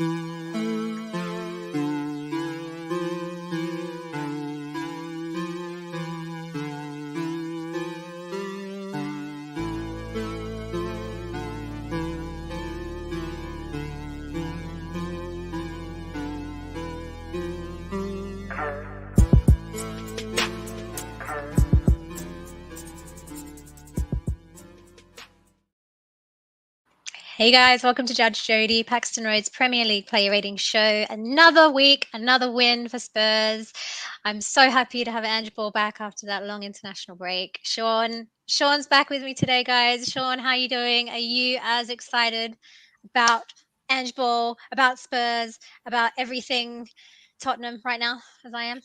Hey guys, welcome to Judge Jodi, Paxton Road's Premier League Player Ratings show. Another week, another win for Spurs. I'm so happy to have Ange Ball back after that long international break. Sean's back with me today, guys. Sean, how are you doing? Are you as excited about Ange Ball, about Spurs, about everything Tottenham right now as I am?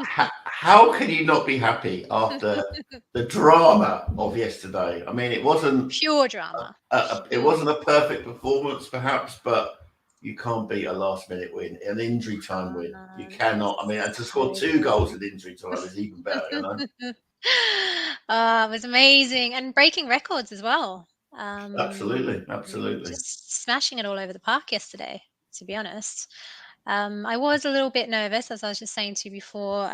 How can you not be happy after the drama of yesterday? I mean, it wasn't Pure drama. it wasn't a perfect performance, perhaps, but you can't beat a last-minute win, an injury time win. You cannot. I mean, and to score 2 goals in injury time is even better, you know. It was amazing and breaking records as well. Absolutely. Just smashing it all over the park yesterday, to be honest. I was a little bit nervous, as I was just saying to you before,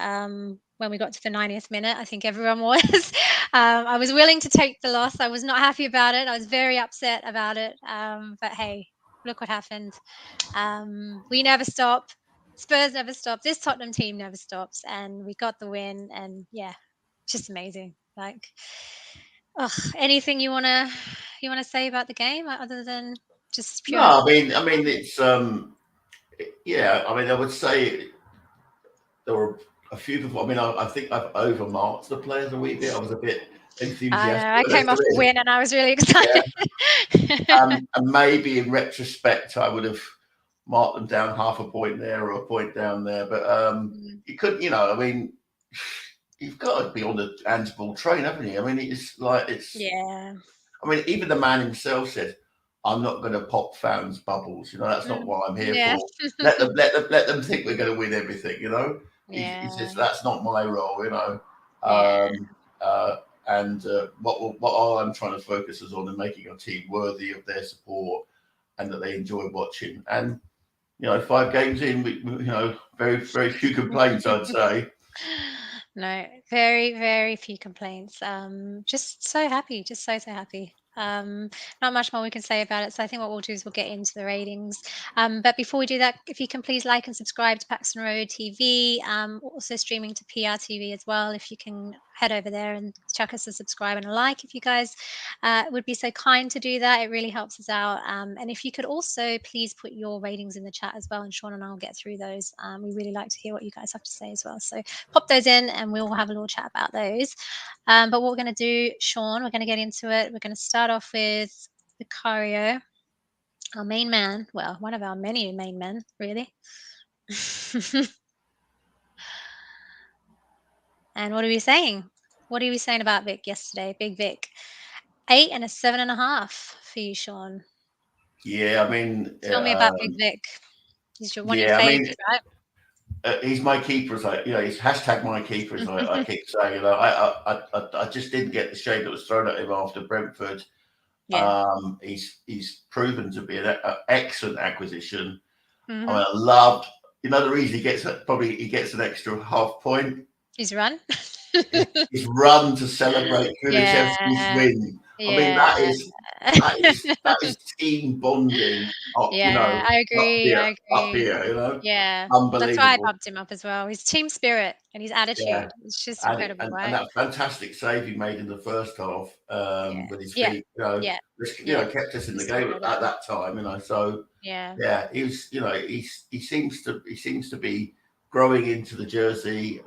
when we got to the 90th minute. I think everyone was. I was willing to take the loss. I was not happy about it. I was very upset about it. But hey, look what happened. We never stop. Spurs never stop. This Tottenham team never stops. And we got the win. And yeah, just amazing. Like, anything you wanna say about the game other than just pure? No, I mean, it's yeah. I mean, I would say there were a few people. I mean, I think I've overmarked the players a wee bit. I was a bit enthusiastic. I came off a win and I was really excited. Yeah. And maybe in retrospect, I would have marked them down half a point there or a point down there. But you couldn't, you know, I mean, you've got to be on the Ange Ball train, haven't you? I mean, yeah. I mean, even the man himself said, "I'm not going to pop fans' bubbles. You know, that's not what I'm here for. Let them think we're going to win everything. You know." Yeah. He says that's not my role. You know. What I'm trying to focus is on and making our team worthy of their support and that they enjoy watching. And you know, 5 games in, you know, very few complaints, I'd say. No, very, very few complaints. Just so happy, just so happy. Not much more we can say about it. So I think what we'll do is we'll get into the ratings. But before we do that, if you can please like and subscribe to Paxton Road TV, also streaming to PRTV as well. If you can head over there and chuck us a subscribe and a like, if you guys would be so kind to do that, it really helps us out. And if you could also please put your ratings in the chat as well, and Sean and I will get through those. We really like to hear what you guys have to say as well. So pop those in and we'll have a little chat about those. But what we're going to do, Sean, we're going to get into it. We're going to start off with Vicario, our main man. Well, one of our many main men, really. And what are we saying? What are we saying about Vic yesterday? Big Vic. 8 and a 7.5 for you, Sean. Yeah, I mean, tell me about Big Vic. He's one of your favorites, right? He's my keeper, as you know. He's hashtag my keeper, as I keep saying. You know, I just didn't get the shade that was thrown at him after Brentford. Yeah. He's proven to be an excellent acquisition. Mm-hmm. I mean, I loved. You know, the reason he gets an extra half point. His run. His run to celebrate Kulusevski's win. Yeah. I mean, that is team bonding. Yeah, you know, I agree. Up here, you know. Yeah, unbelievable. That's why I bumped him up as well. His team spirit and his attitude. It's just incredible, right? And that fantastic save he made in the first half with his feet, you know, kept us in the game at that time, you know. So yeah, he was, you know, he seems to be growing into the jersey.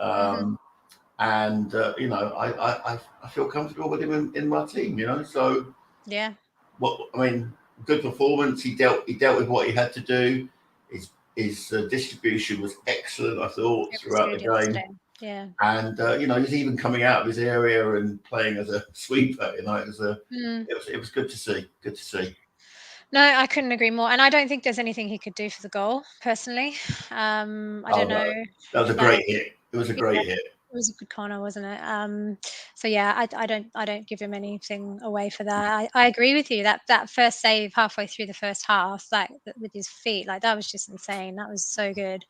And you know, I feel comfortable with him in my team, you know. So yeah, good performance. He dealt with what he had to do. His distribution was excellent, I thought, throughout the game. Yesterday. Yeah, and you know, he's even coming out of his area and playing as a sweeper. You know, it was good to see. Good to see. No, I couldn't agree more. And I don't think there's anything he could do for the goal, personally. I don't know. That was a great hit. It was a great hit. It was a good corner, wasn't it? So yeah, I don't give him anything away for that. I agree with you. That first save halfway through the first half, like with his feet, like that was just insane. That was so good.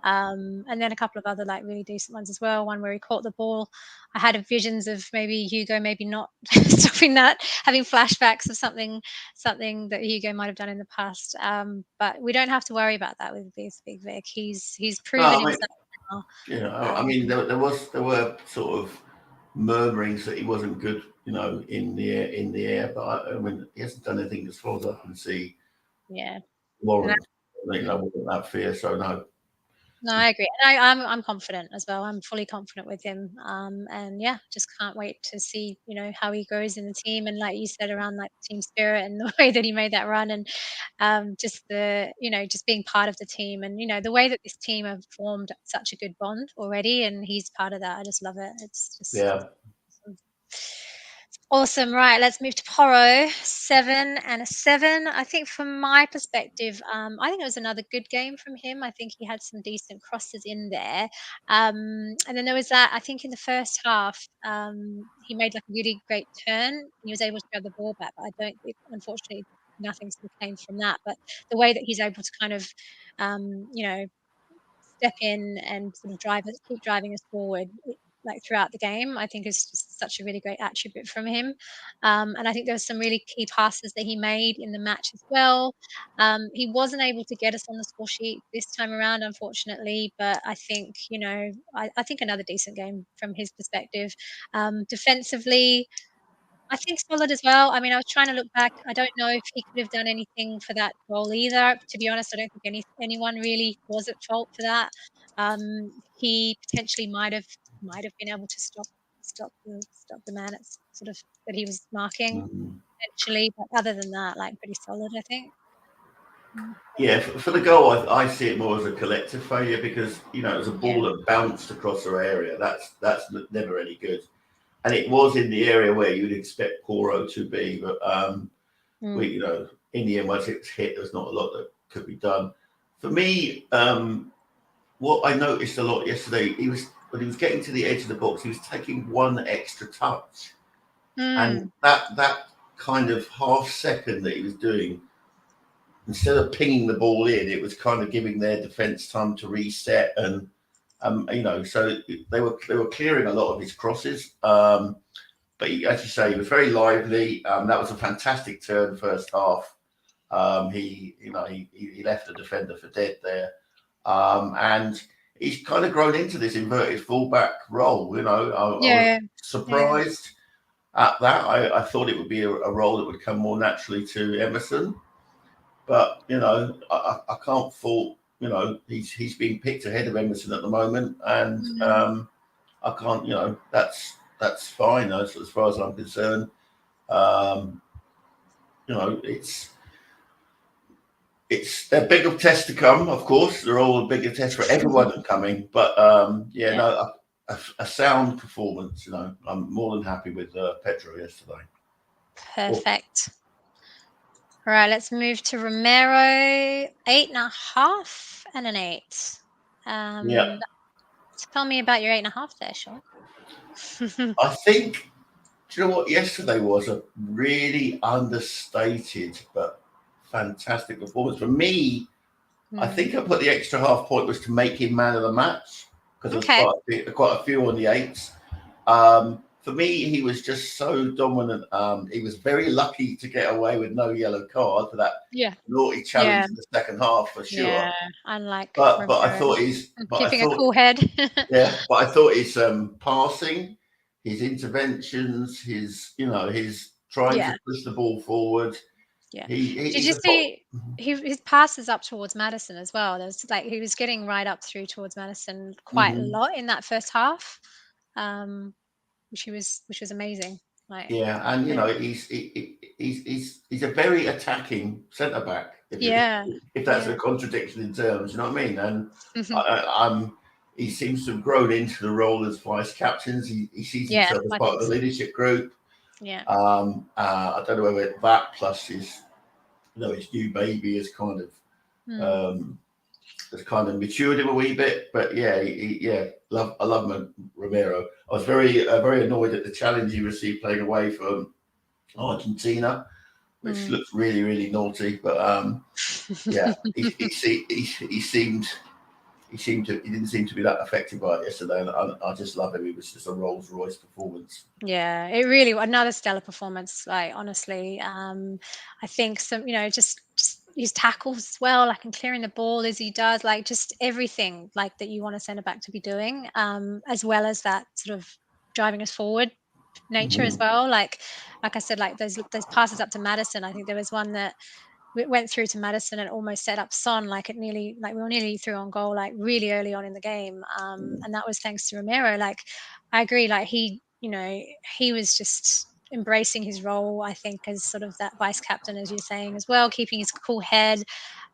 And then a couple of other like really decent ones as well. One where he caught the ball. I had visions of maybe Hugo maybe not stopping that, having flashbacks of something that Hugo might have done in the past. But we don't have to worry about that with Big Vic. He's proven himself now. I mean, there were sort of murmurings that he wasn't good, in the air. But I mean, he hasn't done anything as far as I can see. Yeah, Warren, wasn't that fear. So no. No, I agree. And I'm confident as well. I'm fully confident with him. And yeah, just can't wait to see, how he grows in the team. And like you said, around like team spirit and the way that he made that run and just just being part of the team and, the way that this team have formed such a good bond already. And he's part of that. I just love it. It's just awesome. Awesome. Right, let's move to Porro. 7 and a 7. I think from my perspective, I think it was another good game from him. I think he had some decent crosses in there. And then there was that, I think in the first half, he made like a really great turn. He was able to grab the ball back, but unfortunately, nothing sort of came from that. But the way that he's able to kind of, step in and sort of keep driving us forward like throughout the game, I think is just such a really great attribute from him. And I think there was some really key passes that he made in the match as well. He wasn't able to get us on the score sheet this time around, unfortunately, but I think, I think another decent game from his perspective. Defensively, I think solid as well. I mean, I was trying to look back. I don't know if he could have done anything for that goal either. To be honest, I don't think anyone really was at fault for that. He potentially might have been able to stop the man at sort of that he was marking potentially, but other than that, like pretty solid, I think. Yeah, for the goal, I see it more as a collective failure because it was a ball that bounced across our area. That's never any good, and it was in the area where you'd expect Porro to be. But we, in the end, once it was hit, there's not a lot that could be done. For me, what I noticed a lot yesterday, when he was getting to the edge of the box, he was taking one extra touch, and that kind of half second that he was doing. Instead of pinging the ball in, it was kind of giving their defence time to reset, and so they were clearing a lot of his crosses. But as you say, he was very lively. That was a fantastic turn first half. He left the defender for dead there, and he's kind of grown into this inverted fullback role. I was surprised at that. I thought it would be a role that would come more naturally to Emerson. But I can't fault. He's being picked ahead of Emerson at the moment, and I can't. That's fine as far as I'm concerned. It's a bigger test to come. Of course, they're all a bigger test for everyone coming. But a sound performance. I'm more than happy with Pedro yesterday. Perfect. All right, let's move to Romero. 8.5 and an 8. Tell me about your 8.5 there, Sean. I think, do you know what? Yesterday was a really understated but fantastic performance. For me, I think I put the extra half point was to make him man of the match because there's quite a few on the 8s. For me, he was just so dominant. He was very lucky to get away with no yellow card for that naughty challenge in the second half, for sure. Yeah, unlike but I thought keeping a cool head. But I thought his passing, his interventions, his trying to push the ball forward. Yeah. Did you see his passes up towards Madison as well? There was he was getting right up through towards Madison quite a lot in that first half. Which was amazing. And he's a very attacking centre back. If that's a contradiction in terms, you know what I mean? And he seems to have grown into the role as vice captains. He sees himself as part of the leadership group. I don't know whether that plus his new baby is kind of has kind of matured him a wee bit. But yeah, I love Romero. I was very annoyed at the challenge he received playing away from Argentina, which looks really, really naughty. But yeah, he didn't seem to be that affected by it yesterday, and I just love him. It was just a Rolls Royce performance. Yeah, it really another stellar performance. Like honestly, I think some, just his tackles as well, like and clearing the ball as he does, like just everything like that you want a centre back to be doing, as well as that sort of driving us forward nature as well. Like I said, like those passes up to Madison. I think there was one that went through to Madison and almost set up Son. Like we were nearly through on goal, like really early on in the game, and that was thanks to Romero. Like I agree, like he was just embracing his role, I think, as sort of that vice captain, as you're saying as well, keeping his cool head.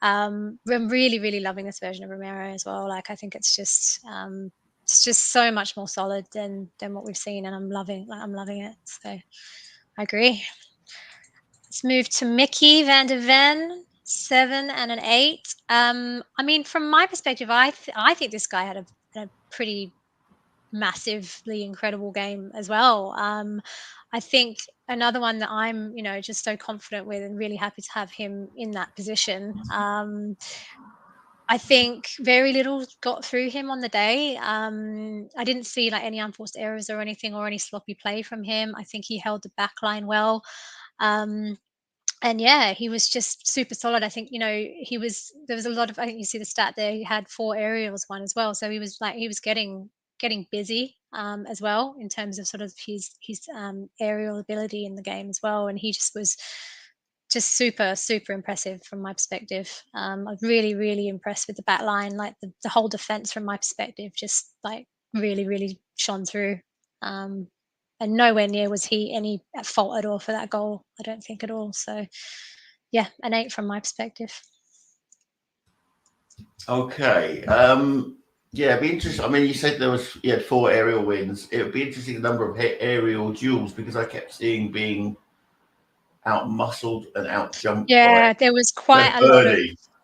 I'm really, really loving this version of Romero as well. Like I think it's just so much more solid than what we've seen, and I'm loving it. So I agree. Let's move to Mickey van der Ven, 7 and an 8. I mean, from my perspective, I think this guy had a pretty massively incredible game as well. I think another one that I'm, just so confident with and really happy to have him in that position. I think very little got through him on the day. I didn't see like any unforced errors or anything or any sloppy play from him. I think he held the back line well. And yeah, he was just super solid. I think, there was a lot of, I think you see the stat there, he had 4 aerials one as well. So he was getting busy as well in terms of sort of his aerial ability in the game as well. And he just was just super, super impressive from my perspective. I'm really, really impressed with the back line, like the whole defense from my perspective, just like really, really shone through. And nowhere near was he any at fault at all for that goal. I don't think at all. So, yeah, an 8 from my perspective. Okay. Yeah, it'd be interesting. I mean, you said you had 4 aerial wins. It would be interesting the number of aerial duels because I kept seeing being out muscled and out jumped. Yeah, there was quite a lot of.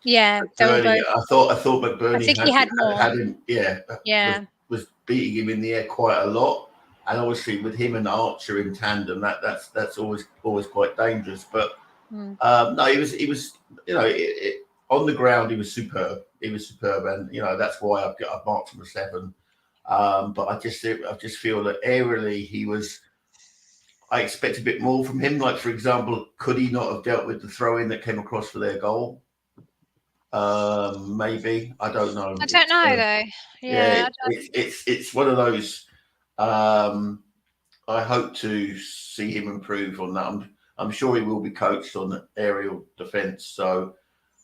Yeah, they were both. I thought McBurney. I think he had more. Had him. Yeah. Was beating him in the air quite a lot, and obviously with him and Archer in tandem, that's always quite dangerous. But no, he was on the ground, he was superb. He was superb, and that's why I've marked him a 7. But I just feel that aerially he was. I expect a bit more from him. Like for example, could he not have dealt with the throw-in that came across for their goal? Maybe, I don't know. I don't know though. Yeah, it's one of those. I hope to see him improve on that. I'm sure he will be coached on aerial defence. So.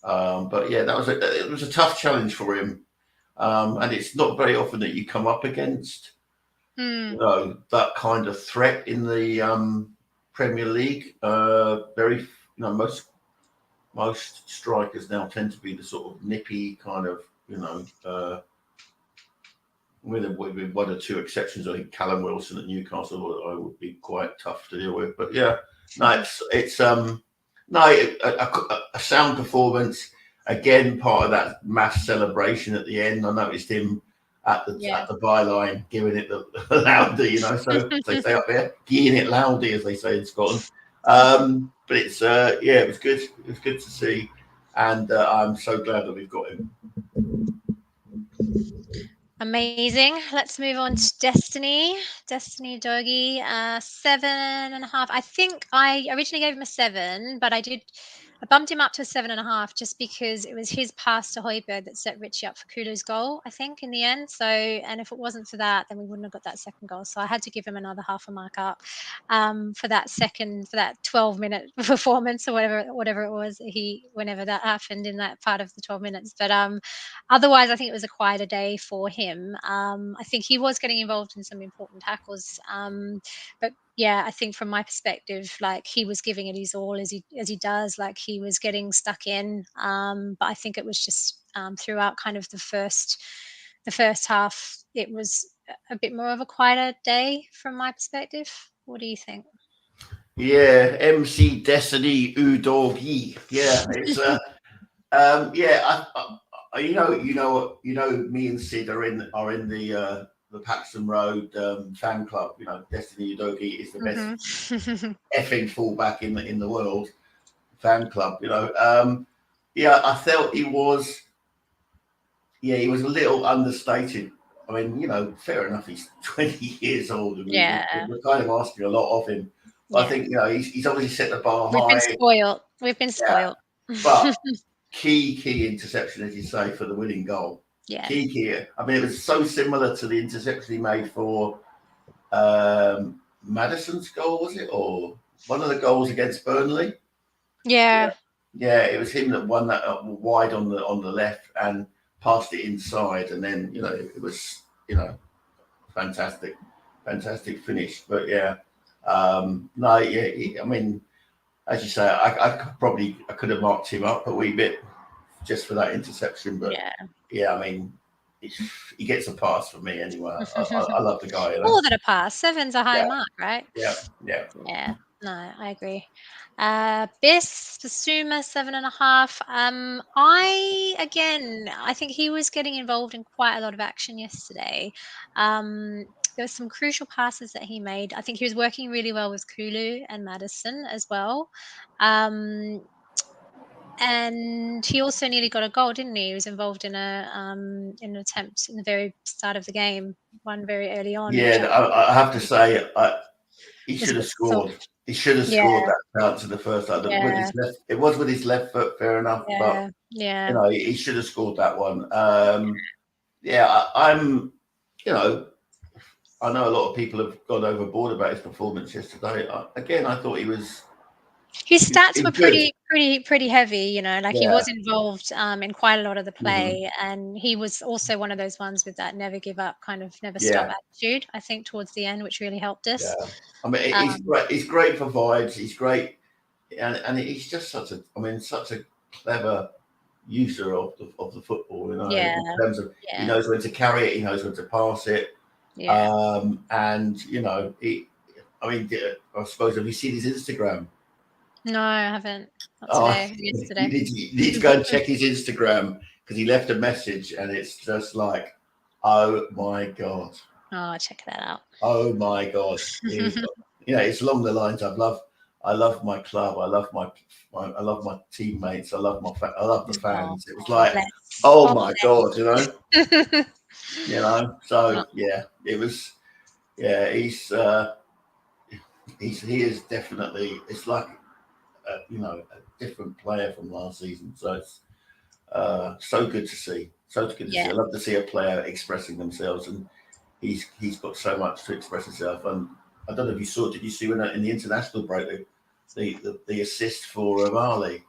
But yeah, it was a tough challenge for him, and it's not very often that you come up against that kind of threat in the Premier League. Most strikers now tend to be the sort of nippy kind of with 1 or 2 exceptions. I think Callum Wilson at Newcastle I would be quite tough to deal with. But yeah, no, it's a sound performance. Again, part of that mass celebration at the end. I noticed him at the byline giving it the loudy, so they say up there, giving it loudy, as they say in Scotland. But it's it was good. It was good to see, and I'm so glad that we've got him. Amazing. Let's move on to Destiny Doggy, 7.5. I think I originally gave him a 7, but I bumped him up to a 7.5 just because it was his pass to Højbjerg that set Richie up for Kudo's goal, I think, in the end. So, and if it wasn't for that, then we wouldn't have got that second goal. So I had to give him another half a mark up for that 12-minute performance or whatever it was whenever that happened in that part of the 12 minutes. But otherwise, I think it was a quieter day for him. I think he was getting involved in some important tackles, but yeah, I think from my perspective, like he was giving it his all as he does. Like he was getting stuck in, but I think it was just throughout kind of the first half, it was a bit more of a quieter day from my perspective. What do you think? Yeah, MC Destiny Udogi. Yeah, it's Me and Sid are in the Paxton Road fan club. Destiny Udogie is the best effing fullback in the world fan club. I felt he was a little understated. I mean, fair enough. He's 20 years old, and we're kind of asking a lot of him. But I think he's obviously set the bar high. We've been spoiled. But key interception, as you say, for the winning goal. Yeah. Key. I mean, it was so similar to the interception he made for Maddison's goal, was it, or one of the goals against Burnley? Yeah. Yeah, it was him that won that wide on the left and passed it inside, and then it was fantastic finish. But I mean, as you say, I could have marked him up a wee bit just for that interception, but I mean, he gets a pass for me anyway. I love the guy. More than a pass. 7's a high mark, right? Yeah. No, I agree. Best Basuma 7.5. I think he was getting involved in quite a lot of action yesterday. There were some crucial passes that he made. I think he was working really well with Kulu and Maddison as well. And he also nearly got a goal, didn't he? He was involved in an attempt in the very start of the game, one very early on. Yeah, I have to say, he should have scored. He should have scored that chance in the first half. It was with his left foot, fair enough. But he should have scored that one. I know a lot of people have gone overboard about his performance yesterday. I thought he was. His stats were pretty heavy, he was involved in quite a lot of the play, and he was also one of those ones with that never give up, kind of never stop attitude, I think, towards the end, which really helped us. Yeah. I mean, he's great for vibes. He's great, and he's just such a clever user of the football, in terms of he knows when to carry it, he knows when to pass it. I suppose, have you seen his Instagram? No, I haven't. Not today. Yesterday. You need to go and check his Instagram, because he left a message, and it's just like, oh my god. Oh, I'll check that out. Oh my god. It's along the lines. I love my club. I love my teammates. I love the fans. It was like, oh my god, So it was. He is definitely. It's like. A different player from last season. So it's so good to see. So good to see. I love to see a player expressing themselves, and he's got so much to express himself. And I don't know if you saw. Did you see when in the international break the assist for Mali?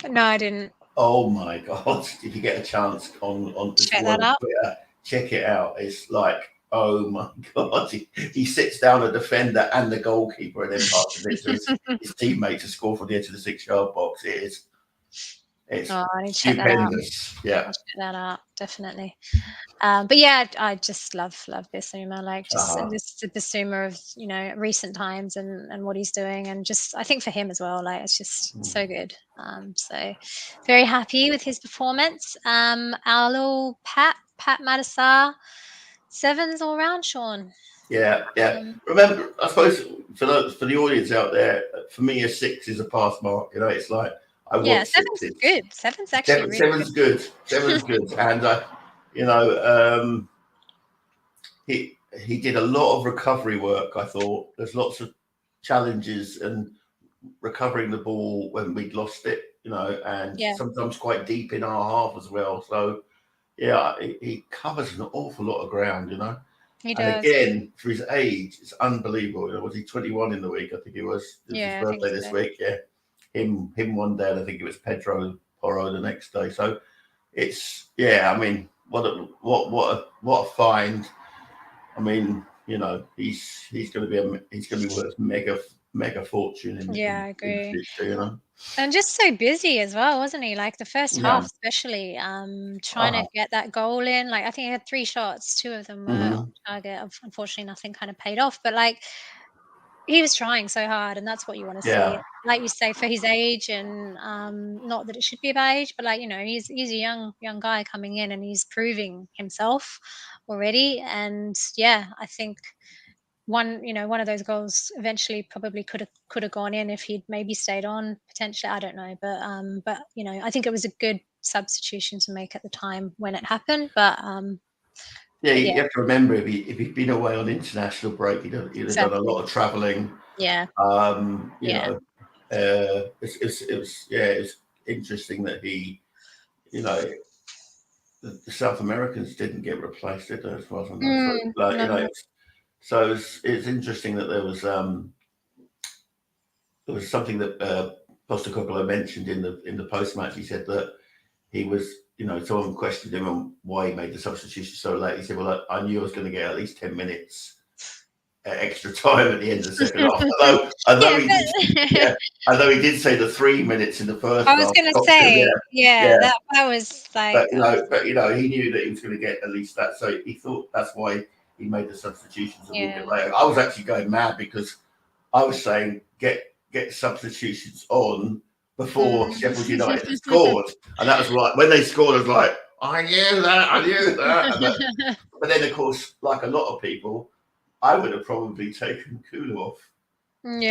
No, I didn't. Oh my god! If you get a chance on check that out. Twitter, check it out. It's like, oh my god! He sits down a defender and the goalkeeper, and then passes it to his teammate to score from the edge of the 6-yard box. It's I need to check stupendous. That out. I'll check that out, definitely. But I just love Basuma, just the Basuma of recent times and what he's doing, and just I think for him as well, it's just so good. So very happy with his performance. Our little Pat Madisar. 7s all round, Sean. Yeah. Remember, I suppose for the audience out there, for me, a 6 is a pass mark. It's like I want 7's good. 7's actually really 7's good. 7's good, and he did a lot of recovery work. I thought there's lots of challenges and recovering the ball when we'd lost it. And sometimes quite deep in our half as well. So. Yeah, he covers an awful lot of ground, He does. And again, for his age, it's unbelievable. Was he 21 in the week? I think he was. It was his birthday this week. Yeah, him one day, and I think it was Pedro Porro the next day. So it's I mean, what a find. I mean, he's going to be worth mega fortune. I agree. In the future, And just so busy as well, wasn't he? Like the first half, especially, trying to get that goal in. I think he had 3 shots, 2 of them were on target. Unfortunately, nothing kind of paid off. But he was trying so hard, and that's what you want to see. Like you say, for his age, and not that it should be about age, but like, you know, he's a young guy coming in, and he's proving himself already. And yeah, I think one of those goals eventually probably could have gone in if he'd maybe stayed on potentially. I don't know, but you know, I think it was a good substitution to make at the time when it happened. But yeah, you have to remember if he'd been away on international break, he'd have done a lot of travelling. Yeah. You know, it was interesting that he, you know, the South Americans didn't get replaced, did they, as far as I know? So, like, no. you know, so it's interesting that there was something that Postecoglou mentioned in the post match. He said that he was, you know, someone questioned him on why he made the substitution so late. He said, "Well, I knew I was going to get at least 10 minutes extra time at the end of the second half." Although he did say the 3 minutes in the first half. I was going to say, that was like. But you know, he knew that he was going to get at least that, so he thought that's why he made the substitutions a little bit later. I was actually going mad because I was saying get substitutions on before Sheffield United had scored, and that was right when they scored. I was like, I knew that. But then, of course, like a lot of people, I would have probably taken Kulu off. And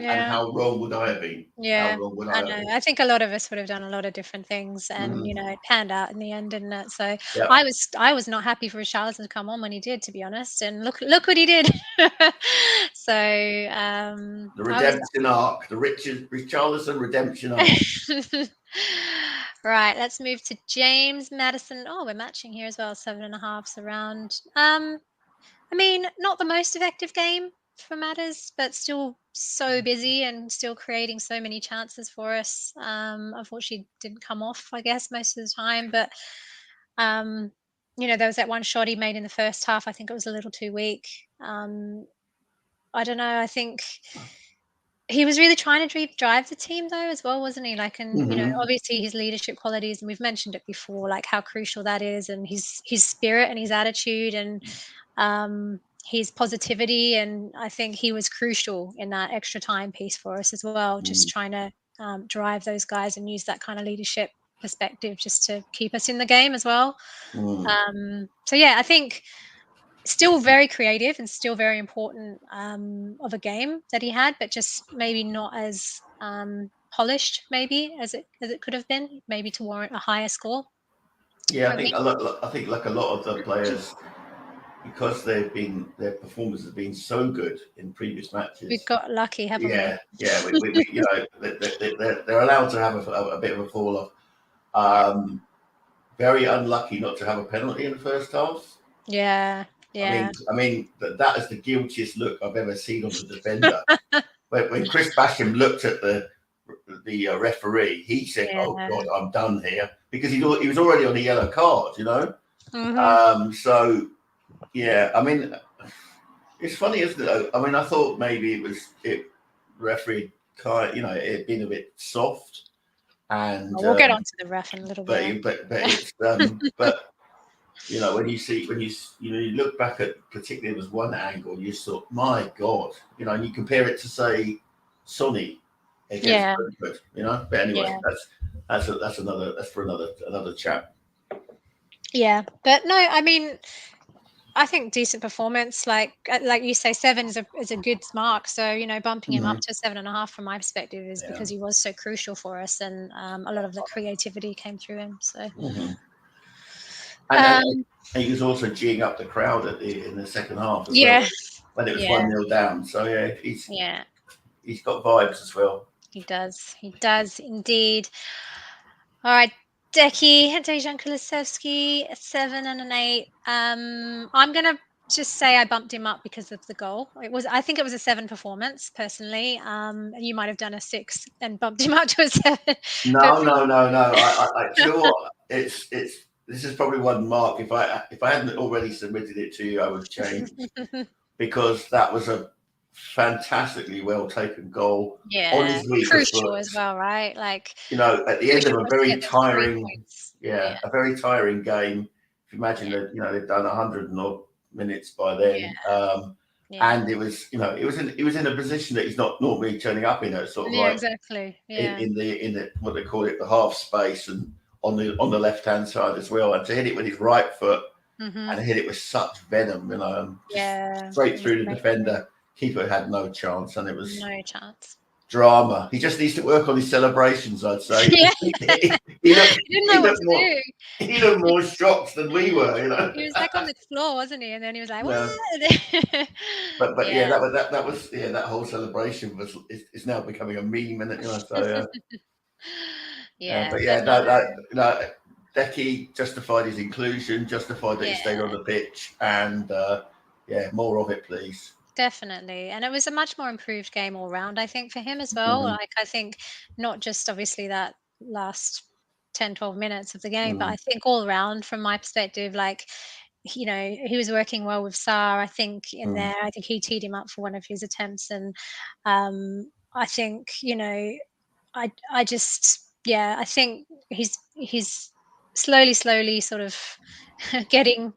how wrong would I have been? Yeah, I know. I think a lot of us would have done a lot of different things, and you know, it panned out in the end, didn't it? So I was not happy for Richarlison to come on when he did, to be honest. And look what he did. So the redemption arc, the Richarlison redemption arc. Right, let's move to James Madison. Oh, we're matching here as well. 7.5's around. I mean, not the most effective game for Matters, but still so busy and still creating so many chances for us. Unfortunately, didn't come off, I guess, most of the time. But you know, there was that one shot he made in the first half. I think it was a little too weak. I don't know. I think he was really trying to drive the team though as well, wasn't he? Like, and you know, obviously his leadership qualities, and we've mentioned it before, like how crucial that is, and his spirit and his attitude, and his positivity. And I think he was crucial in that extra time piece for us as well, just trying to drive those guys and use that kind of leadership perspective just to keep us in the game as well. So yeah, I think still very creative and still very important of a game that he had, but just maybe not as polished maybe as it could have been, maybe to warrant a higher score. Yeah, I think like a lot of the players, because their performances have been so good in previous matches. We've got lucky, haven't we? Yeah. We you know, they're allowed to have a bit of a fall off. Very unlucky not to have a penalty in the first half. Yeah. I mean that is the guiltiest look I've ever seen on the defender. when Chris Basham looked at the referee, he said, "Oh God, I'm done here," because he was already on a yellow card, you know. So yeah, I mean, it's funny, isn't it? I mean, I thought maybe the referee kind, you know, it had been a bit soft, and we'll get on to the ref in a little bit. But it's but you know, when you look back at, particularly there was one angle, you thought, my God, you know, and you compare it to say Sonny against Brentford, you know. But anyway, that's for another chat. Yeah, but no, I mean, I think decent performance. Like you say, 7 is a good mark. So, you know, bumping him up to 7.5 from my perspective is because he was so crucial for us, and a lot of the creativity came through him. So. And he was also geeing up the crowd in the second half as well, when it was 1-0 down. So he's got vibes as well. He does indeed. All right, Dejan Kulusevski, 7 and an 8. I'm gonna just say I bumped him up because of the goal. I think it was a 7 performance personally. You might have done a 6 and bumped him up to a 7. No. I you know what? This is probably one mark. If I hadn't already submitted it to you, I would change because that was a fantastically well taken goal. On his week, crucial as well, right? Like, you know, at the end of a very tiring, a very tiring game. If you imagine that, you know, they've done 100 and odd minutes by then. and it was it was in a position that he's not normally turning up in. It's sort of like exactly. in the what they call it, the half space, and on the left hand side as well. And to hit it with his right foot and hit it with such venom, just straight through the defender. Keeper had no chance, and it was no chance. Drama. He just needs to work on his celebrations, I'd say. Yeah. he looked more shocked than we were, He was like on the floor, wasn't he? And then he was like, "What?" But yeah, that whole celebration is now becoming a meme, and so yeah. But yeah, no, Decky justified his inclusion, justified that he stayed on the pitch, and more of it, please. Definitely. And it was a much more improved game all round, I think, for him as well. Like, I think not just obviously that last 10, 12 minutes of the game, but I think all round from my perspective, like, he was working well with Sarr, I think, in there. I think he teed him up for one of his attempts. And I think, I just, I think he's slowly sort of getting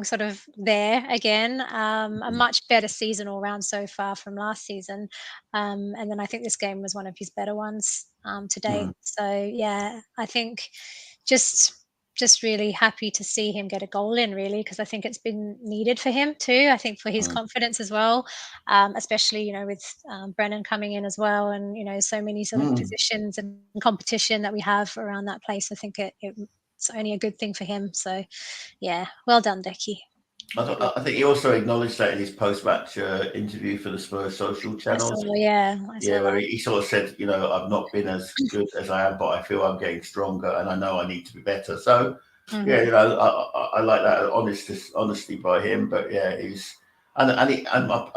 sort of there again. A much better season all round so far from last season, and then I think this game was one of his better ones to date. So yeah, I think just really happy to see him get a goal in, really, because I think it's been needed for him too. I think for his confidence as well, especially with Brennan coming in as well, and so many sort of positions and competition that we have around that place. I think it's only a good thing for him. So yeah, well done, Decky. I think he also acknowledged that in his post-match interview for the Spurs social channels. I saw where that. he sort of said, I've not been as good as I am, but I feel I'm getting stronger, and I know I need to be better. So, I like that honesty by him. But yeah, and I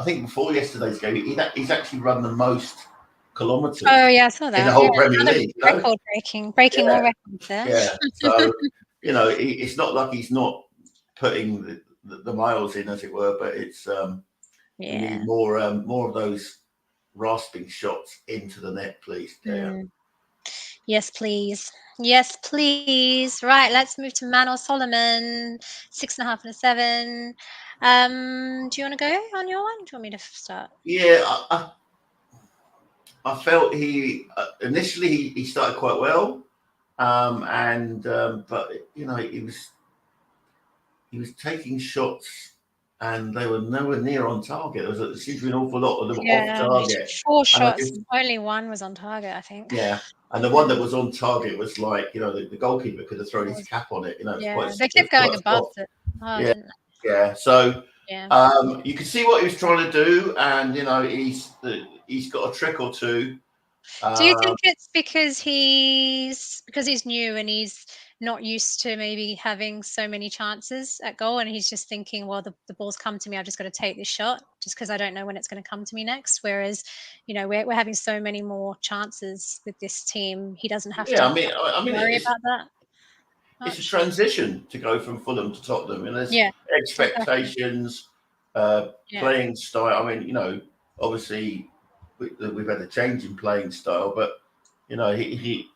think before yesterday's game, he's actually run the most kilometres. Oh yeah, I saw that in the whole Premier League. Record breaking more records there. Yeah, so it's not like he's not putting the miles in, as it were, but it's we need more of those rasping shots into the net, please. Yes, please. Yes, please. Right, let's move to Manor Solomon, 6.5 and a 7. Do you want to go on your one? Do you want me to start? Yeah, I felt he initially he started quite well, but he was taking shots and they were nowhere near on target. There seemed to be an awful lot of them off target. 4 shots, only one was on target, I think. Yeah, and the one that was on target was like, the goalkeeper could have thrown his cap on it. They kept going above it. Yeah. So you can see what he was trying to do, and he's got a trick or two. Do you think it's because he's new and he's not used to maybe having so many chances at goal, and he's just thinking, well, the ball's come to me, I've just got to take this shot just because I don't know when it's going to come to me next. Whereas, we're having so many more chances with this team. He doesn't have to worry about that. It's a transition to go from Fulham to Tottenham, and there's expectations, playing style. I mean, obviously we've had a change in playing style, but he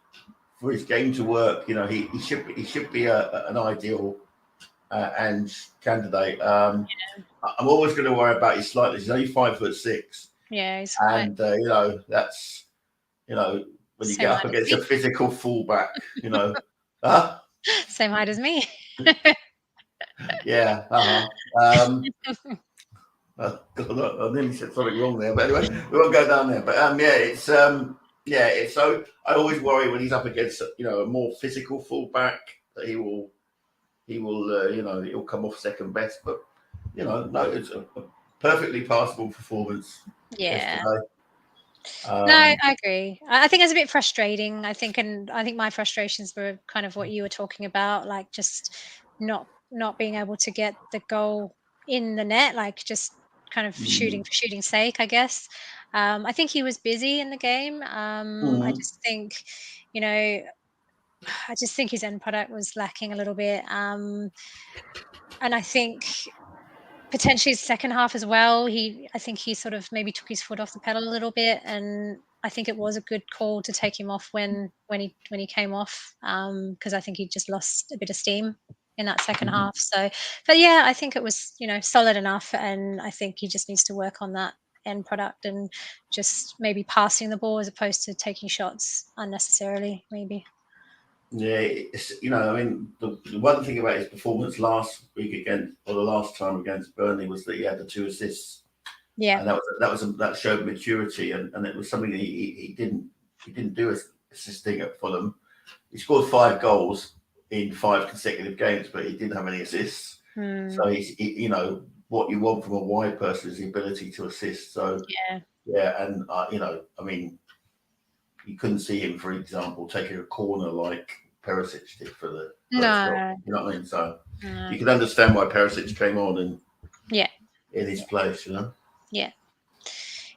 for his game to work, he should be an ideal and candidate. I'm always going to worry about his slightness. He's only 5'6". Yeah, he's and that's when you get up against a physical fullback, Same height as me. Yeah. I nearly said something wrong there, but anyway, we won't go down there. But it's so I always worry when he's up against a more physical fullback that he'll come off second best. But no, it's a perfectly passable performance. Yeah. No, I agree. I think it's a bit frustrating. I think my frustrations were kind of what you were talking about, like just not being able to get the goal in the net, like just kind of shooting for shooting's sake, I guess. I think he was busy in the game. I just think, I just think his end product was lacking a little bit. And I think potentially his second half as well, I think he sort of maybe took his foot off the pedal a little bit, and I think it was a good call to take him off when he came off, because I think he just lost a bit of steam in that second half. So, but yeah, I think it was, solid enough, and I think he just needs to work on that end product and just maybe passing the ball as opposed to taking shots unnecessarily, maybe. Yeah, I mean, the one thing about his performance last week the last time against Burnley was that he had the 2 assists. Yeah, and that showed maturity, and it was something that he didn't do assisting at Fulham. He scored 5 goals in 5 consecutive games, but he didn't have any assists. So what you want from a wide person is the ability to assist. So and I mean, you couldn't see him, for example, taking a corner like Perisic did for the first goal. You know what I mean? So you can understand why Perisic came on and in his place. Yeah.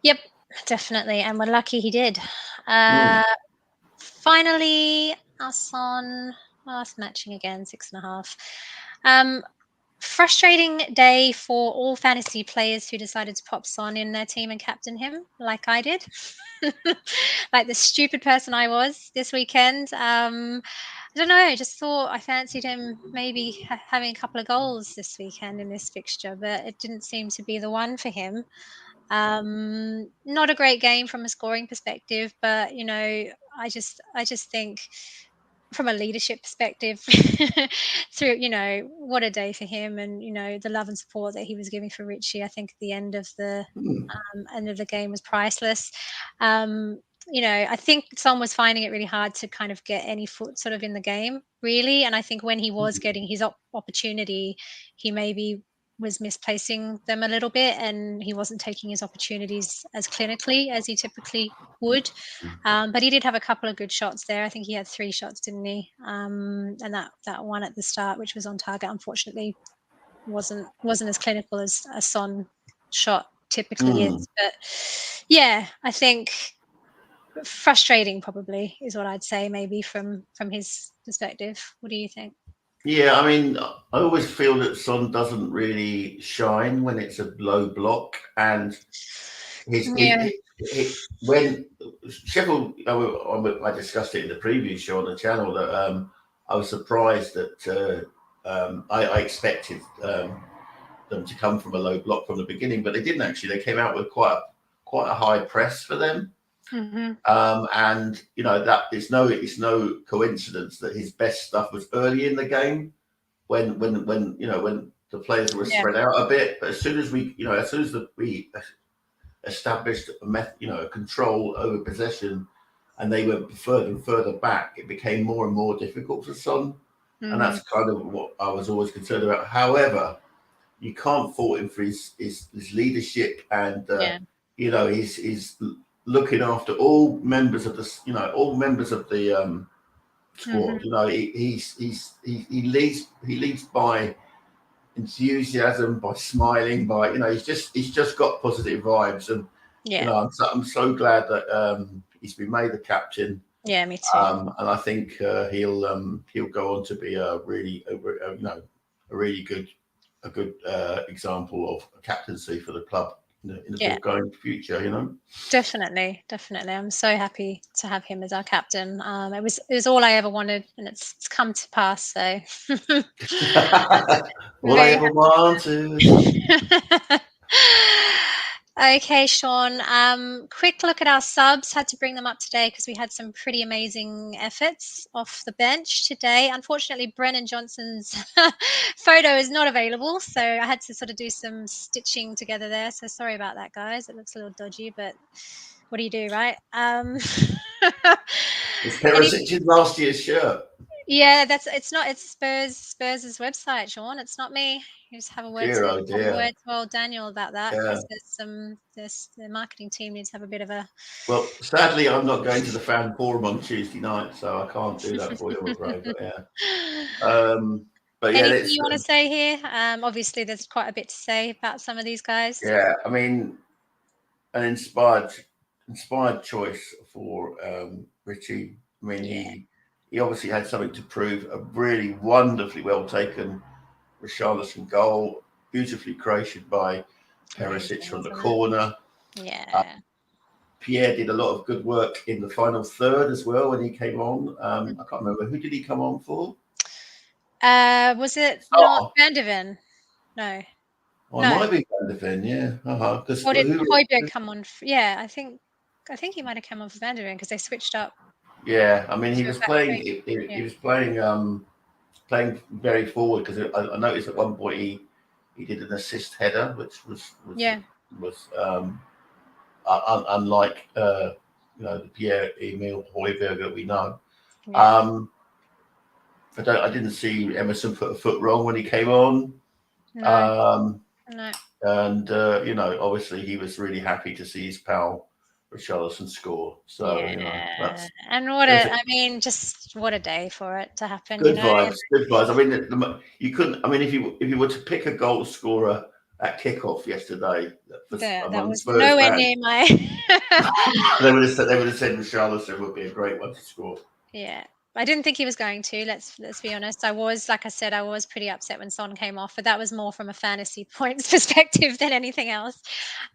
Yep, definitely, and we're lucky he did. Finally, us on us matching again 6.5. Frustrating day for all fantasy players who decided to pop Son in their team and captain him, like I did. Like the stupid person I was this weekend. I don't know. I just thought I fancied him maybe having a couple of goals this weekend in this fixture, but it didn't seem to be the one for him. Not a great game from a scoring perspective, but I just think from a leadership perspective, through what a day for him, and the love and support that he was giving for Richie. I think at the end of the game was priceless. I think Son was finding it really hard to kind of get any foot sort of in the game, really. And I think when he was getting his opportunity, he maybe was misplacing them a little bit, and he wasn't taking his opportunities as clinically as he typically would. But he did have a couple of good shots there. I think he had 3 shots, didn't he? And that one at the start, which was on target, unfortunately wasn't as clinical as a Son shot typically is. But yeah, I think frustrating probably is what I'd say, maybe from his perspective. What do you think? Yeah, I mean, I always feel that Son doesn't really shine when it's a low block, and when Sheffield, I discussed it in the previous show on the channel that I was surprised that I expected them to come from a low block from the beginning, but they didn't actually. They came out with quite a high press for them. And that it's no coincidence that his best stuff was early in the game when the players were spread out a bit. But as soon as we established a control over possession, and they went further and further back, it became more and more difficult for Son. And that's kind of what I was always concerned about. However, you can't fault him for his leadership, and he's looking after all members of the squad. He leads by enthusiasm, by smiling, by he's just got positive vibes, and I'm so glad that he's been made the captain. Yeah, me too. And I think he'll go on to be a really good example of a captaincy for the club in the going future. Definitely. I'm so happy to have him as our captain. It was all I ever wanted, and it's come to pass. So all I ever wanted. Okay, Sean. Quick look at our subs. Had to bring them up today because we had some pretty amazing efforts off the bench today. Unfortunately, Brennan Johnson's photo is not available, so I had to sort of do some stitching together there. So sorry about that, guys. It looks a little dodgy, but what do you do, right? It's Perisic's last year's shirt. Yeah, it's Spurs' website, Sean. It's not me. You just have a word to old Daniel about that, because the marketing team needs to have a bit of a. Well, sadly, I'm not going to the fan forum on Tuesday night, so I can't do that for you, I'm afraid. But anything you want to say here? Obviously, there's quite a bit to say about some of these guys. Yeah, I mean, an inspired choice for Richie. I mean, he obviously had something to prove. A really wonderfully well taken Richarlison goal, beautifully created by Perisic from the corner. Yeah. Pierre did a lot of good work in the final third as well when he came on. I can't remember, who did he come on for? Was it not Van de Ven? No. Well, no. It might be Van de Ven, yeah. Or did Hojbjerg come on? Yeah, I think he might have come on for Van de Ven because they switched up. Yeah, I mean, he was playing. He was playing very forward because I noticed at one point he did an assist header, which was unlike the Pierre-Emile Hojbjerg that we know. Yeah. I didn't see Emerson put a foot wrong when he came on. No. And obviously he was really happy to see his pal Richarlison score. So just what a day for it to happen. Good vibes, good vibes. I mean, you couldn't. I mean, if you were to pick a goal scorer at kickoff yesterday, that was nowhere near my. they would have said Richarlison would be a great one to score. Yeah. I didn't think he was going to. Let's be honest. I was pretty upset when Son came off, but that was more from a fantasy points perspective than anything else.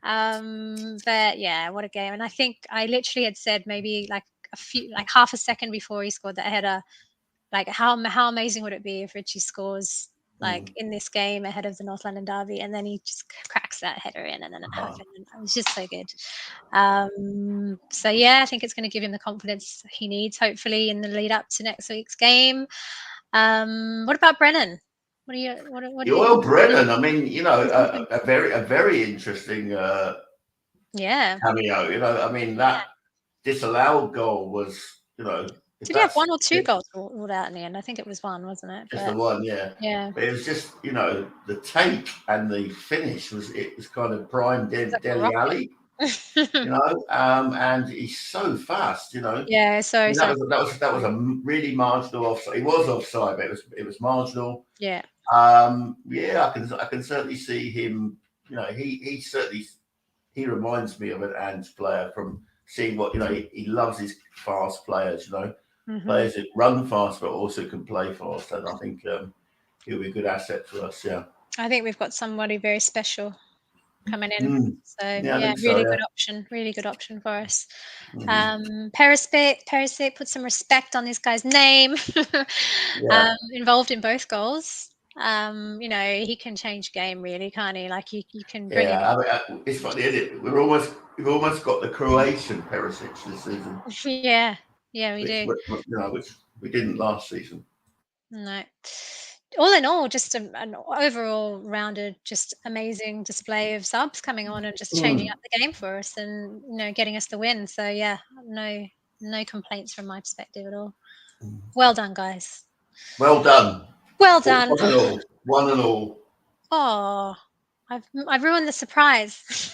But yeah, what a game! And I think I literally had said maybe half a second before he scored that header, like how amazing would it be if Richie scores in this game ahead of the North London derby, and then he just cracks that header in, and then it happened. And it was just so good. So yeah, I think it's going to give him the confidence he needs, hopefully, in the lead up to next week's game. What about Brennan? What do you? Brennan. I mean, a very interesting cameo. I mean, that disallowed goal was, Did he have one or two goals ruled out in the end? I think it was one, wasn't it? Just the one, yeah. Yeah. But it was just, the take and the finish was kind of prime Dele Alli, and he's so fast, Yeah, that was a really marginal offside. It was offside, but it was marginal. Yeah. I can certainly see him. He reminds me of an Ange player from seeing what he loves his fast players, players that run fast but also can play fast, and I think he'll be a good asset for us. Yeah, I think we've got somebody very special coming in. Really good option for us. Perisic, put some respect on this guy's name. Involved in both goals. He can change game, really, can't he? Like you can bring him. It's funny, isn't it? We've almost got the Croatian Perisic this season. Yeah, we do. Which we didn't last season. No. All in all, just an overall rounded, just amazing display of subs coming on and just changing up the game for us and getting us the win. So yeah, no complaints from my perspective at all. Well done, guys. Well done. Well done. One and all. Oh, I've ruined the surprise.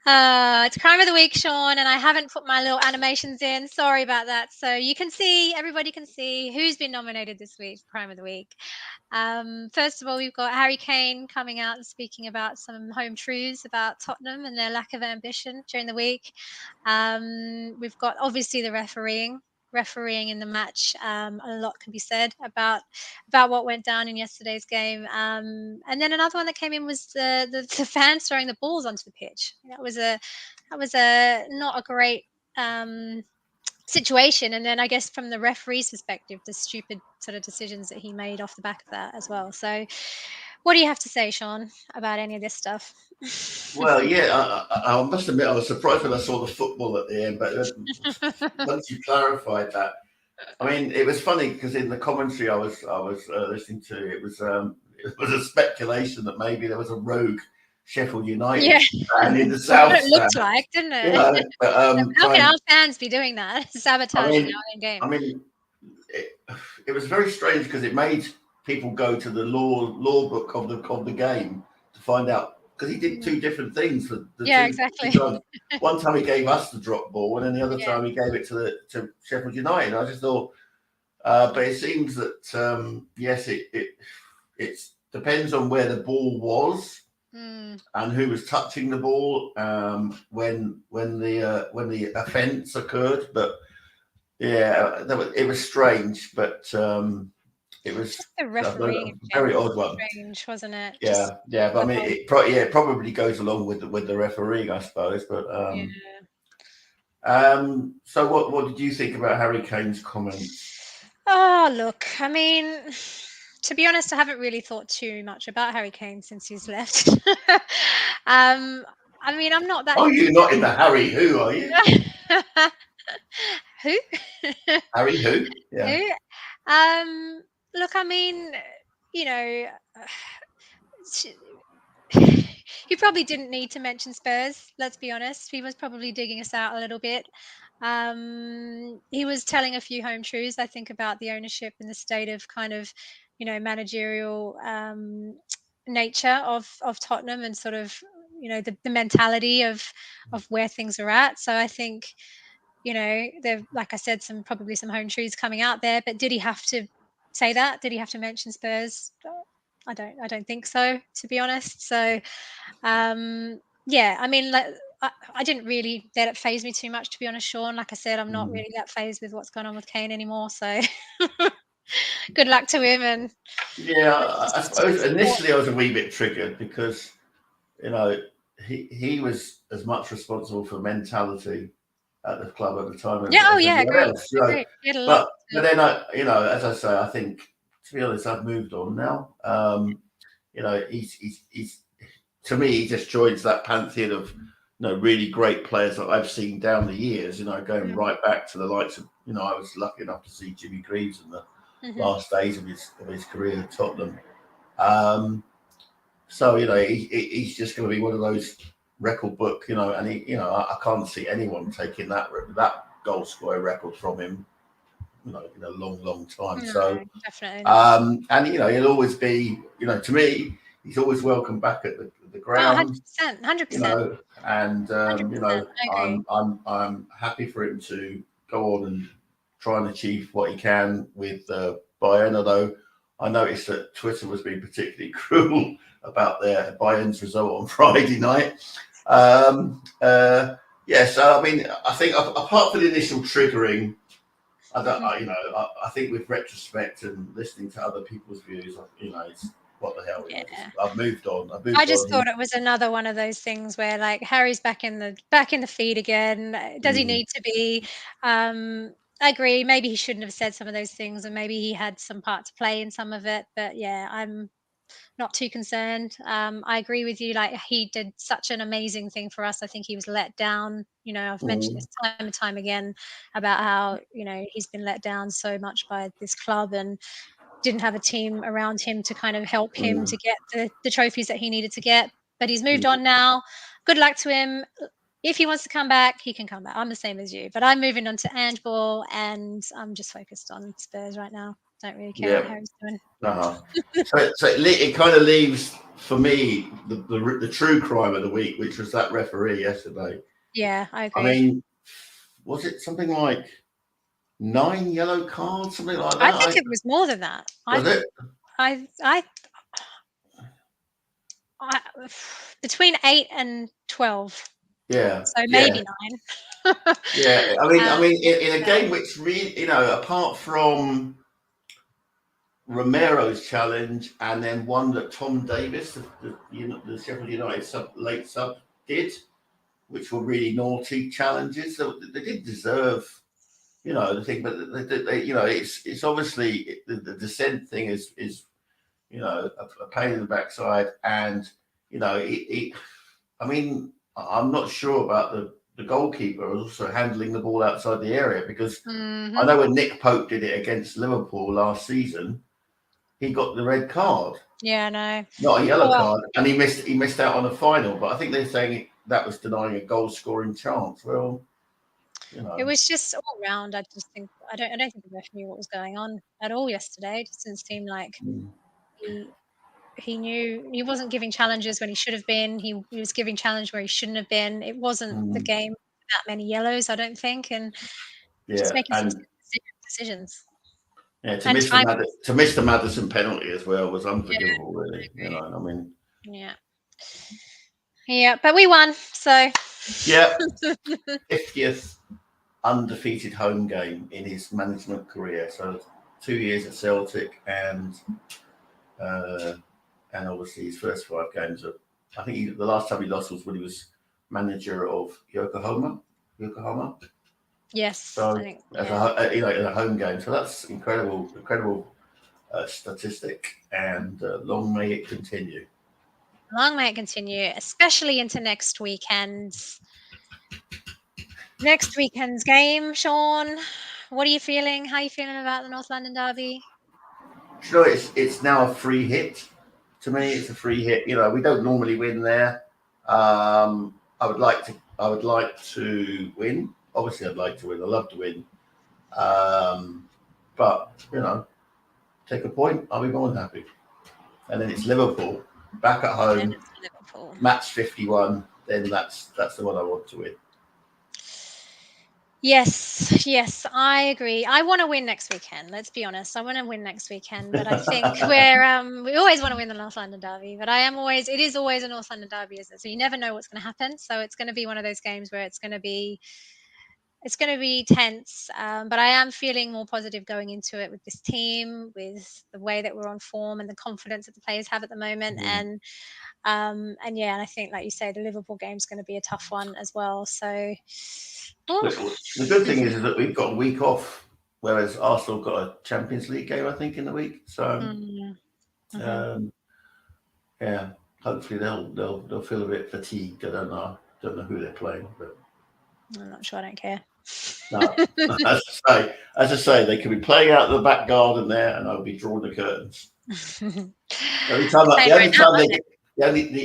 It's Crime of the Week, Sean, and I haven't put my little animations in. Sorry about that. So everybody can see who's been nominated this week for Crime of the Week. First of all, we've got Harry Kane coming out and speaking about some home truths about Tottenham and their lack of ambition during the week. We've got obviously the refereeing in the match. A lot can be said about what went down in yesterday's game. And then another one that came in was the fans throwing the balls onto the pitch. That was a not a great situation. And then I guess from the referee's perspective, the stupid sort of decisions that he made off the back of that as well. So what do you have to say, Sean, about any of this stuff? Well, yeah, I must admit I was surprised when I saw the football at the end, but once you clarified that, I mean, it was funny because in the commentary I was listening to, it was a speculation that maybe there was a rogue Sheffield United fan in the south. It looked like, didn't it? How can our fans be doing that, sabotaging our own game? I mean, it was very strange because it made people go to the law book of the game to find out, because he did two different things for the exactly. One time he gave us the drop ball, and then the other time he gave it to Sheffield United. I just thought, but it seems that yes, it depends on where the ball was and who was touching the ball when the offence occurred. But yeah, it was strange, but. It was the refereeing a very odd one. Strange, wasn't it? Yeah, but I mean, it probably goes along with the refereeing, I suppose. But so what did you think about Harry Kane's comments? Oh, look, I mean, to be honest, I haven't really thought too much about Harry Kane since he's left. I mean, I'm not that. Oh, you're not in the Harry who, are you? Who? Harry who? Yeah. Who? Look, I mean, you know, he probably didn't need to mention Spurs. Let's be honest. He was probably digging us out a little bit. He was telling a few home truths, I think, about the ownership and the state of kind of, managerial nature of Tottenham and sort of, the mentality of where things are at. So I think, there, like I said, probably some home truths coming out there. But did he have to say that? Did he have to mention Spurs? I don't think so, to be honest. So yeah, I mean, like, I didn't really let it phase me too much, to be honest, Sean. Like I said, I'm not really that phased with what's going on with Kane anymore. So good luck to him. And yeah, I suppose initially I was a wee bit triggered because, he was as much responsible for mentality at the club at the time as agree. else. But then as I say, I think, to be honest, I've moved on now. He's to me, he just joins that pantheon of really great players that I've seen down the years. Going right back to the likes of I was lucky enough to see Jimmy Greaves in the last days of his career at Tottenham. So he's just going to be one of those record book, and I can't see anyone taking that goal scorer record from him, in a long time. No, so definitely not. and he'll always be, to me, he's always welcome back at the ground. 100%. And I'm happy for him to go on and try and achieve what he can with Bayern. Although I noticed that Twitter was being particularly cruel about their Bayern's result on Friday night. So I mean, I think apart from the initial triggering, I think with retrospect and listening to other people's views, it's what the hell. Yeah. I've moved on. I just thought it was another one of those things where, like, Harry's back in the feed again. Does he need to be? I agree. Maybe he shouldn't have said some of those things, and maybe he had some part to play in some of it. But yeah, I'm not too concerned. I agree with you. Like, he did such an amazing thing for us. I think he was let down. I've mentioned this time and time again about how, he's been let down so much by this club and didn't have a team around him to kind of help him to get the trophies that he needed to get. But he's moved on now. Good luck to him. If he wants to come back, he can come back. I'm the same as you. But I'm moving on to Angeball, and I'm just focused on Spurs right now. Don't really care what Harry's doing. So it kind of leaves for me the true crime of the week, which was that referee yesterday. Yeah, I agree. I mean, was it something like 9 yellow cards, something like that? I think it was more than that. Was it? I between 8 and 12. Yeah. So maybe 9. Yeah. I mean, in a game which really, apart from Romero's challenge and then one that Tom Davis, the Sheffield United late sub, did, which were really naughty challenges. So they did deserve, the thing, but it's obviously the dissent thing is a pain in the backside, and I mean, I'm not sure about the goalkeeper also handling the ball outside the area, because I know when Nick Pope did it against Liverpool last season, he got the red card. Yeah, no, not a yellow card, and he missed out on the final. But I think they're saying that was denying a goal scoring chance. Well, it was just all round. I just think I don't think the ref knew what was going on at all yesterday. It just didn't seem like he knew. He wasn't giving challenges when he should have been. He was giving challenge where he shouldn't have been. It wasn't the game that many yellows, I don't think, and just making some decisions. Yeah, to miss the Maddison penalty as well was unforgivable, really. I mean. Yeah, but we won, so. Yeah, 50th undefeated home game in his management career. So 2 years at Celtic, and obviously his first 5 games. I think the last time he lost was when he was manager of Yokohama. Yes. So I think, as a in a home game, so that's incredible statistic, and long may it continue. Long may it continue, especially into next weekend's game. Sean, what are you feeling? How are you feeling about the North London derby? You know, it's now a free hit. To me, it's a free hit. You know, we don't normally win there. I would like to win. Obviously, I'd like to win. I love to win. But you know, take a point. I'll be more than happy. And then it's Liverpool back at home. Match 51. Then that's the one I want to win. Yes, I agree. I want to win next weekend. Let's be honest. I want to win next weekend, but I think we always want to win the North London derby. But it is always a North London derby, isn't it? So you never know what's going to happen. So it's going to be one of those games where it's going to be tense. But I am feeling more positive going into it with this team, with the way that we're on form and the confidence that the players have at the moment. And I think, like you say, the Liverpool game is going to be a tough one as well. So the good thing is that we've got a week off, whereas Arsenal got a Champions League game, I think, in the week. So, yeah, hopefully they'll feel a bit fatigued. I don't know who they're playing, but I'm not sure. I don't care. No, as I say, they could be playing out the back garden there, and I'll be drawing the curtains. The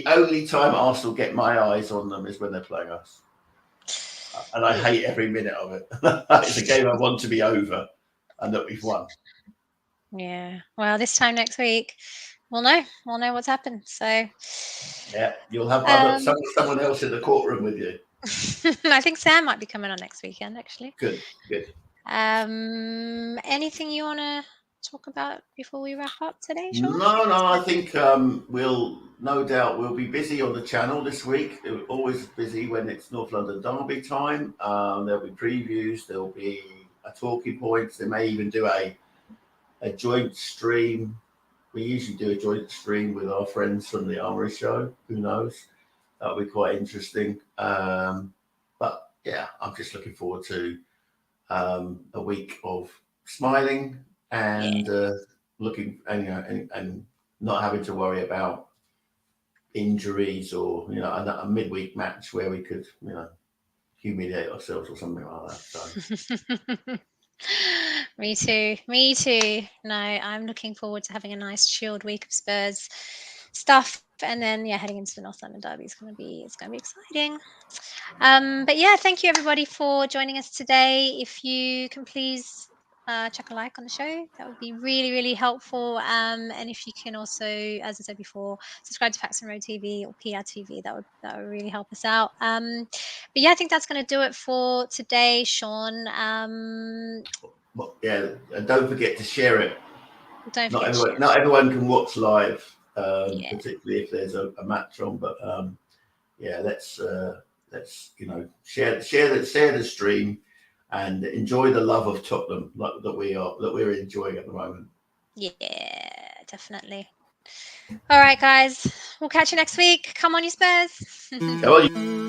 only time Arsenal get my eyes on them is when they're playing us, and I hate every minute of it. It's a game I want to be over, and that we've won. Yeah. Well, this time next week, we'll know what's happened. So yeah, you'll have someone else in the courtroom with you. I think Sam might be coming on next weekend, actually. Good. Anything you want to talk about before we wrap up today, Sean? No, I think we'll no doubt be busy on the channel this week. We're always busy when it's North London Derby time. There'll be previews, there'll be talking points. They may even do a joint stream. We usually do a joint stream with our friends from the Armory Show. Who knows? That'll be quite interesting. But yeah, I'm just looking forward to a week of smiling and looking and not having to worry about injuries or a midweek match where we could humiliate ourselves or something like that. So. Me too. No, I'm looking forward to having a nice chilled week of Spurs stuff, and then heading into the North London derby is going to be exciting. But yeah, thank you everybody for joining us today. If you can please chuck a like on the show, that would be really, really helpful. And if you can also, as I said before, subscribe to Paxton Road TV or PRTV, that would really help us out. But yeah, I think that's going to do it for today, Sean. Well, yeah, and don't forget to share it. Not everyone can watch live, particularly if there's a match on. But let's share the stream and enjoy the love of Tottenham that we're enjoying at the moment. Yeah, definitely. All right, guys, we'll catch you next week. Come on, you Spurs. Come on.